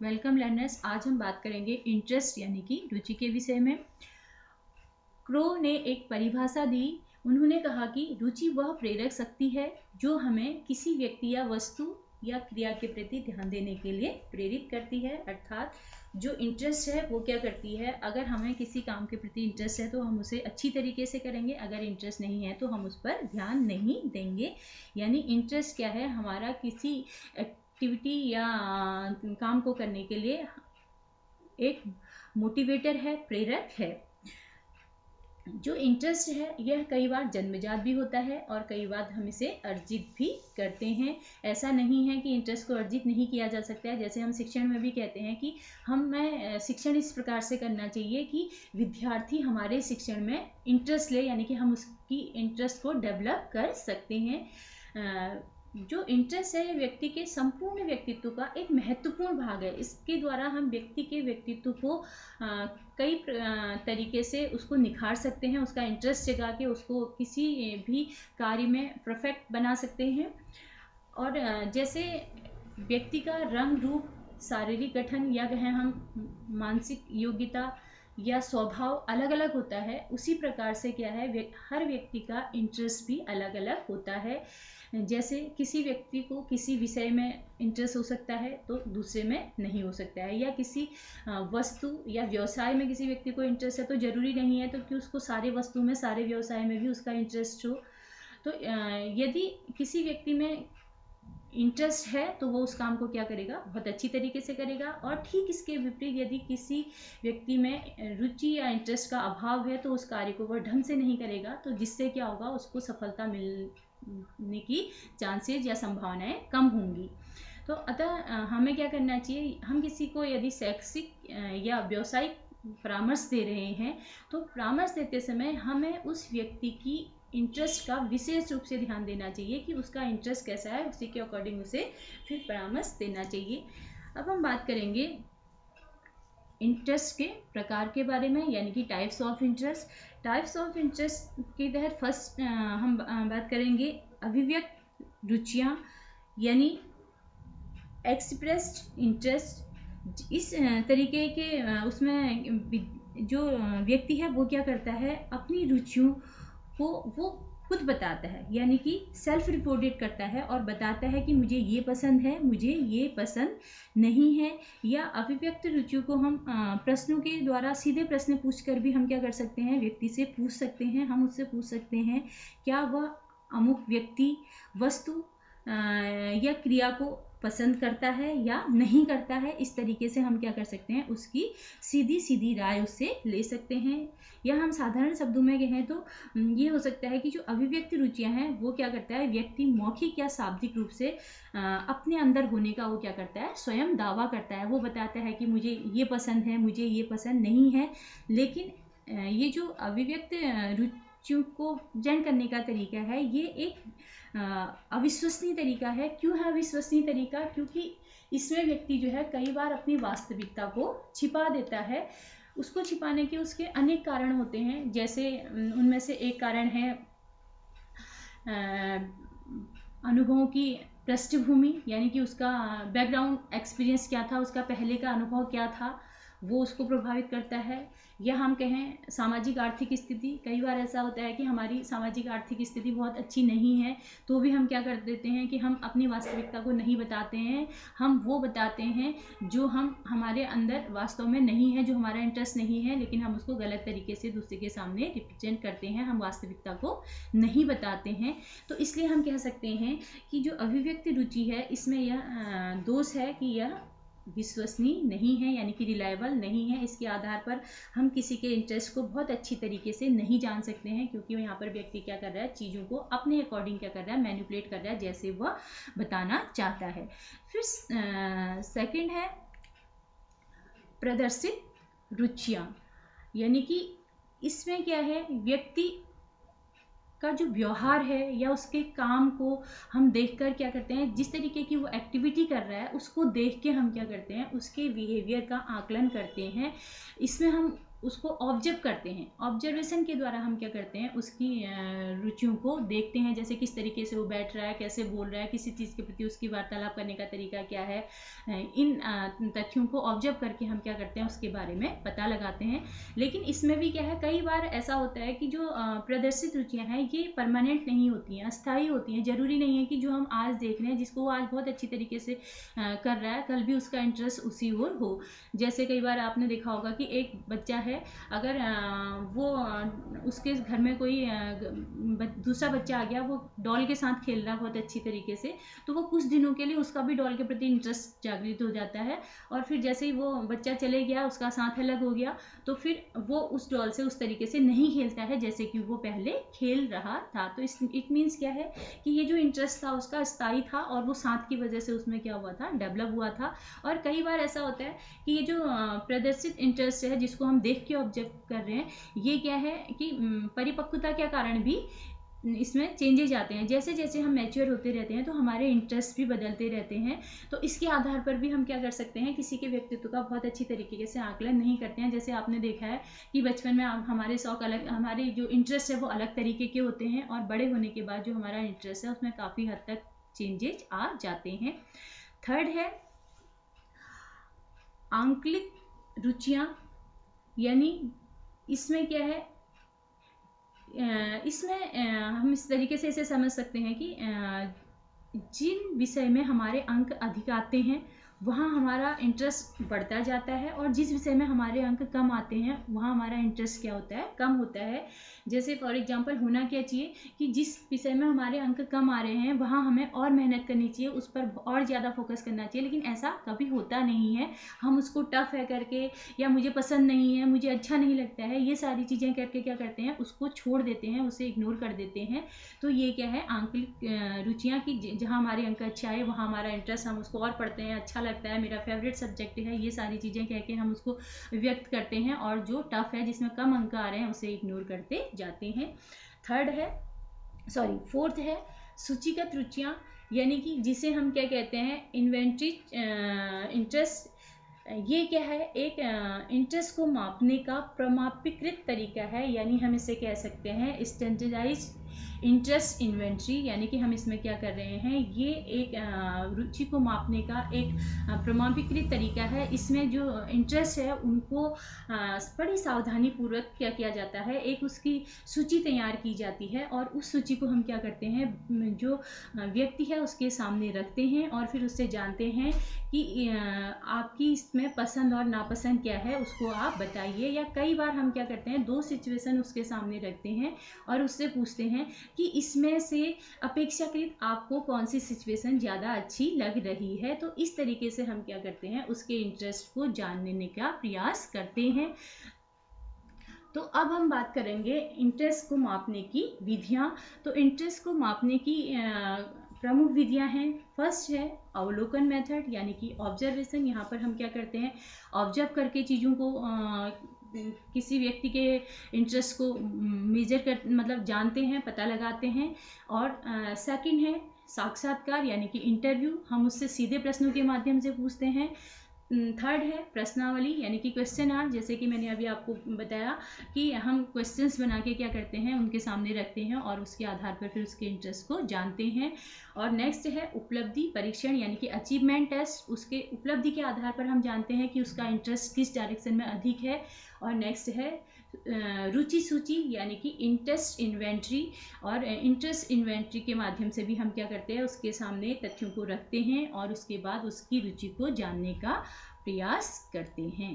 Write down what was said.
Welcome learners. आज हम बात करेंगे इंटरेस्ट यानी कि रुचि के विषय में। क्रो ने एक परिभाषा दी। उन्होंने कहा कि रुचि वह प्रेरक शक्ति है जो हमें किसी व्यक्ति या वस्तु या क्रिया के प्रति ध्यान देने के लिए प्रेरित करती है। अर्थात जो इंटरेस्ट है वो क्या करती है, अगर हमें किसी काम के प्रति इंटरेस्ट है तो हम उसे अच्छी तरीके से करेंगे, अगर इंटरेस्ट नहीं है तो हम उस पर ध्यान नहीं देंगे। यानी इंटरेस्ट क्या है, हमारा किसी एक्टिविटी या काम को करने के लिए एक मोटिवेटर है, प्रेरक है। जो इंटरेस्ट है यह कई बार जन्मजात भी होता है और कई बार हम इसे अर्जित भी करते हैं। ऐसा नहीं है कि इंटरेस्ट को अर्जित नहीं किया जा सकता है। जैसे हम शिक्षण में भी कहते हैं कि हमें शिक्षण इस प्रकार से करना चाहिए कि विद्यार्थी हमारे शिक्षण में इंटरेस्ट ले, यानी कि हम उसकी इंटरेस्ट को डेवलप कर सकते हैं। जो इंटरेस्ट है व्यक्ति के संपूर्ण व्यक्तित्व का एक महत्वपूर्ण भाग है। इसके द्वारा हम व्यक्ति के व्यक्तित्व को कई तरीके से उसको निखार सकते हैं, उसका इंटरेस्ट जगा के उसको किसी भी कार्य में परफेक्ट बना सकते हैं। और जैसे व्यक्ति का रंग रूप, शारीरिक गठन या कहें हम मानसिक योग्यता या स्वभाव अलग अलग होता है, उसी प्रकार से क्या है हर व्यक्ति का इंटरेस्ट भी अलग अलग होता है। जैसे किसी व्यक्ति को किसी विषय में इंटरेस्ट हो सकता है तो दूसरे में नहीं हो सकता है, या किसी वस्तु या व्यवसाय में किसी व्यक्ति को इंटरेस्ट है तो जरूरी नहीं है तो कि उसको सारे वस्तु में, सारे व्यवसाय में भी उसका इंटरेस्ट हो। तो यदि किसी व्यक्ति में इंटरेस्ट है तो वो उस काम को क्या करेगा, बहुत अच्छी तरीके से करेगा। और ठीक इसके विपरीत यदि किसी व्यक्ति में रुचि या इंटरेस्ट का अभाव है तो उस कार्य को वह ढंग से नहीं करेगा, तो जिससे क्या होगा, उसको सफलता मिलने की चांसेस या संभावनाएं कम होंगी। तो अतः हमें क्या करना चाहिए, हम किसी को यदि शैक्षिक या व्यावसायिक परामर्श दे रहे हैं तो परामर्श देते समय हमें उस व्यक्ति की इंटरेस्ट का विशेष रूप से ध्यान देना चाहिए कि उसका इंटरेस्ट कैसा है, उसी के अकॉर्डिंग उसे फिर परामर्श देना चाहिए। अब हम बात करेंगे इंटरेस्ट के प्रकार के बारे में, यानी कि types of interest. Types of interest के तहत फर्स्ट हम बात करेंगे अभिव्यक्त रुचियाँ, यानी एक्सप्रेस्ड इंटरेस्ट। इस तरीके के उसमें जो व्यक्ति है वो क्या करता है, अपनी रुचियों को वो खुद बताता है, यानी कि सेल्फ रिपोर्टेड करता है और बताता है कि मुझे ये पसंद है, मुझे ये पसंद नहीं है। या अभिव्यक्त रुचियों को हम प्रश्नों के द्वारा, सीधे प्रश्न पूछकर भी हम क्या कर सकते हैं, व्यक्ति से पूछ सकते हैं। हम उससे पूछ सकते हैं क्या वह अमुक व्यक्ति, वस्तु या क्रिया को पसंद करता है या नहीं करता है। इस तरीके से हम क्या कर सकते हैं, उसकी सीधी सीधी राय उससे ले सकते हैं। या हम साधारण शब्दों में कहें तो ये हो सकता है कि जो अभिव्यक्त रुचियां हैं वो क्या करता है, व्यक्ति मौखिक या शाब्दिक रूप से अपने अंदर होने का वो क्या करता है, स्वयं दावा करता है। वो बताता है कि मुझे ये पसंद है, मुझे ये पसंद नहीं है। लेकिन ये जो अभिव्यक्त रुचियों को प्रेजेंट करने का तरीका है ये एक अविश्वसनीय तरीका है। क्यों है अविश्वसनीय तरीका, क्योंकि इसमें व्यक्ति जो है कई बार अपनी वास्तविकता को छिपा देता है। उसको छिपाने के उसके अनेक कारण होते हैं। जैसे उनमें से एक कारण है अनुभवों की पृष्ठभूमि, यानी कि उसका बैकग्राउंड एक्सपीरियंस क्या था, उसका पहले का अनुभव क्या था, वो उसको प्रभावित करता है। या हम कहें सामाजिक आर्थिक स्थिति। कई बार ऐसा होता है कि हमारी सामाजिक आर्थिक स्थिति बहुत अच्छी नहीं है तो भी हम क्या कर देते हैं कि हम अपनी वास्तविकता को नहीं बताते हैं, हम वो बताते हैं जो हमारे अंदर वास्तव में नहीं है, जो हमारा इंटरेस्ट नहीं है, लेकिन हम उसको गलत तरीके से दूसरे के सामने रिप्रेजेंट करते हैं, हम वास्तविकता को नहीं बताते हैं। तो इसलिए हम कह सकते हैं कि जो अभिव्यक्ति रुचि है इसमें यह दोष है कि यह विश्वसनीय नहीं है, यानी कि रिलायबल नहीं है। इसके आधार पर हम किसी के इंटरेस्ट को बहुत अच्छी तरीके से नहीं जान सकते हैं, क्योंकि यहाँ पर व्यक्ति क्या कर रहा है, चीज़ों को अपने अकॉर्डिंग क्या कर रहा है, मैनिपुलेट कर रहा है जैसे वह बताना चाहता है। फिर सेकंड है प्रदर्शित रुचियाँ, यानी कि इसमें क्या है, व्यक्ति का जो व्यवहार है या उसके काम को हम देखकर क्या करते हैं, जिस तरीके की वो एक्टिविटी कर रहा है उसको देख के हम क्या करते हैं, उसके बिहेवियर का आकलन करते हैं। इसमें हम उसको ऑब्जर्व करते हैं। ऑब्जर्वेशन के द्वारा हम क्या करते हैं, उसकी रुचियों को देखते हैं, जैसे किस तरीके से वो बैठ रहा है, कैसे बोल रहा है, किसी चीज़ के प्रति उसकी वार्तालाप करने का तरीका क्या है। इन तथ्यों को ऑब्जर्व करके हम क्या करते हैं, उसके बारे में पता लगाते हैं। लेकिन इसमें भी क्या है, कई बार ऐसा होता है कि जो प्रदर्शित रुचियाँ हैं ये परमानेंट नहीं होती हैं, अस्थायी होती हैं। जरूरी नहीं है कि जो हम आज देख रहे हैं, जिसको वो आज बहुत अच्छी तरीके से कर रहा है, कल भी उसका इंटरेस्ट उसी ओर हो। जैसे कई बार आपने देखा होगा कि एक बच्चा है, अगर वो उसके घर में कोई दूसरा बच्चा आ गया, वो डॉल के साथ खेल रहा है बहुत अच्छी तरीके से, तो वो कुछ दिनों के लिए उसका भी डॉल के प्रति इंटरेस्ट जागृत हो जाता है। और फिर जैसे ही वो बच्चा चले गया, उसका साथ अलग हो गया, तो फिर वो उस डॉल से उस तरीके से नहीं खेलता है जैसे कि वो पहले खेल रहा था। तो इट मीन्स क्या है कि ये जो इंटरेस्ट था उसका स्थायी था, और वो साथ की वजह से उसमें क्या हुआ था, डेवलप हुआ था। और कई बार ऐसा होता है कि ये जो प्रदर्शित इंटरेस्ट है, जिसको हम देख के ऑब्जर्व कर रहे हैं, ये क्या है कि परिपक्वता के कारण भी इसमें चेंजेज आते हैं। जैसे जैसे हम मैच्योर होते रहते हैं तो हमारे इंटरेस्ट भी बदलते रहते हैं। तो इसके आधार पर भी हम क्या कर सकते हैं, किसी के व्यक्तित्व का बहुत अच्छी तरीके से आकलन नहीं करते हैं। जैसे आपने देखा है कि बचपन में हमारे शौक अलग, हमारे जो इंटरेस्ट है वो अलग तरीके के होते हैं, और बड़े होने के बाद जो हमारा इंटरेस्ट है उसमें काफ़ी हद तक चेंजेज आ जाते हैं। थर्ड है आंकलिक रुचियाँ, यानी इसमें क्या है, इसमें हम इस तरीके से इसे समझ सकते हैं कि जिन विषय में हमारे अंक अधिक आते हैं वहाँ हमारा इंटरेस्ट बढ़ता जाता है, और जिस विषय में हमारे अंक कम आते हैं वहाँ हमारा इंटरेस्ट क्या होता है, कम होता है। जैसे फॉर एग्जांपल होना क्या चाहिए कि जिस विषय में हमारे अंक कम आ रहे हैं वहाँ हमें और मेहनत करनी चाहिए, उस पर और ज़्यादा फोकस करना चाहिए, लेकिन ऐसा कभी होता नहीं है। हम उसको टफ है करके, या मुझे पसंद नहीं है, मुझे अच्छा नहीं लगता है, ये सारी चीज़ें करके क्या करते हैं, उसको छोड़ देते हैं, उसे इग्नोर कर देते हैं। तो ये क्या है, आंकलिक रुचियाँ की जहाँ हमारे अंक अच्छे आए वहाँ हमारा इंटरेस्ट, हम उसको और पढ़ते हैं, अच्छा लगता है, मेरा फेवरेट सब्जेक्ट है, ये सारी चीज़ें कह के हम उसको व्यक्त करते हैं, और जो टफ है, जिसमें कम अंक आ रहे हैं, उसे इग्नोर करते जाते हैं। फोर्थ है सूचीगत रुचियाँ, यानी कि जिसे हम क्या कहते हैं, इन्वेंटरी इंटरेस्ट। ये क्या है, एक इंटरेस्ट को मापने का प्रमाणीकृत तरीका है, यानी हम इसे कह सकते हैं स्टैंडर्डाइज इंटरेस्ट इन्वेंट्री। यानी कि हम इसमें क्या कर रहे हैं, ये एक रुचि को मापने का एक प्रमाणीकृत तरीका है। इसमें जो इंटरेस्ट है उनको बड़ी सावधानी पूर्वक क्या किया जाता है, एक उसकी सूची तैयार की जाती है, और उस सूची को हम क्या करते हैं, जो व्यक्ति है उसके सामने रखते हैं, और फिर उससे जानते हैं कि आपकी इसमें पसंद और नापसंद क्या है, उसको आप बताइए। या कई बार हम क्या करते हैं, 2 सिचुएशन उसके सामने रखते हैं और उससे पूछते हैं कि इसमें से अपेक्षाकृत आपको कौन सी सिचुएशन ज़्यादा अच्छी लग रही है। तो इस तरीके से हम क्या करते हैं, उसके इंटरेस्ट को जानने का प्रयास करते हैं। तो अब हम बात करेंगे इंटरेस्ट को मापने की विधियाँ। तो इंटरेस्ट को मापने की प्रमुख विधियां हैं। फर्स्ट है अवलोकन मेथड, यानी कि ऑब्जर्वेशन। यहाँ पर हम क्या करते हैं, ऑब्जर्व करके चीज़ों को किसी व्यक्ति के इंटरेस्ट को मेजर कर, मतलब जानते हैं, पता लगाते हैं। और सेकंड है साक्षात्कार, यानी कि इंटरव्यू, हम उससे सीधे प्रश्नों के माध्यम से पूछते हैं। थर्ड है प्रश्नावली, यानी कि क्वेश्चन आर, जैसे कि मैंने अभी आपको बताया कि हम क्वेश्चंस बना के क्या करते हैं, उनके सामने रखते हैं, और उसके आधार पर फिर उसके इंटरेस्ट को जानते हैं। और नेक्स्ट है उपलब्धि परीक्षण, यानी कि अचीवमेंट टेस्ट, उसके उपलब्धि के आधार पर हम जानते हैं कि उसका इंटरेस्ट किस डायरेक्शन में अधिक है। और नेक्स्ट है रुचि सूची, यानी कि इंटरेस्ट इन्वेंट्री। और इंटरेस्ट इन्वेंट्री के माध्यम से भी हम क्या करते हैं, उसके सामने तथ्यों को रखते हैं और उसके बाद उसकी रुचि को जानने का प्रयास करते हैं।